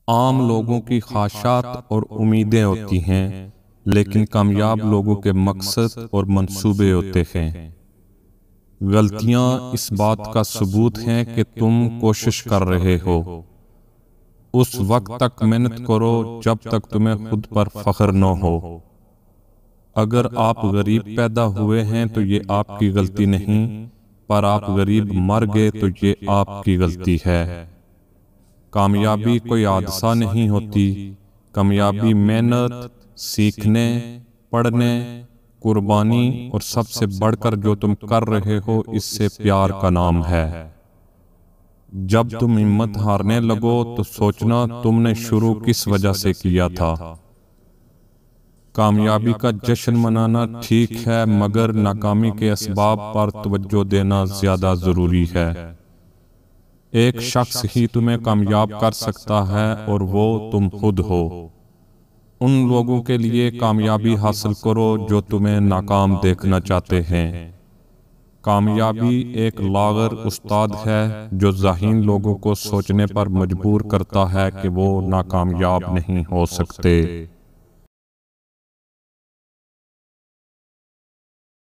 आम लोगों की ख्वाहिशात और उम्मीदें होती हैं, लेकिन कामयाब लोगों के मकसद और मंसूबे होते हैं। गलतियां इस बात का सबूत हैं कि तुम कोशिश कर रहे हो। उस वक्त तक मेहनत करो जब तक तुम्हें खुद पर फख्र न हो। अगर आप गरीब पैदा हुए हैं तो ये आपकी गलती नहीं, पर आप गरीब मर गए तो ये आपकी गलती है। कामयाबी कोई हादसा नहीं होती। कामयाबी मेहनत, सीखने, पढ़ने, कुर्बानी और सबसे बढ़कर जो तुम कर रहे हो इससे प्यार का नाम है। जब तुम हिम्मत हारने लगो तो सोचना तुमने शुरू किस वजह से किया था। कामयाबी का जश्न मनाना ठीक है, मगर नाकामी के असबाब पर तवज्जो देना ज्यादा जरूरी है। एक शख्स ही तुम्हें कामयाब कर सकता है और वो तुम खुद हो। उन लोगों के लिए कामयाबी हासिल करो जो तुम्हें नाकाम देखना चाहते हैं। कामयाबी एक लागर उस्ताद है जो ज़हीन लोगों को सोचने पर मजबूर करता है कि वो नाकामयाब नहीं हो सकते।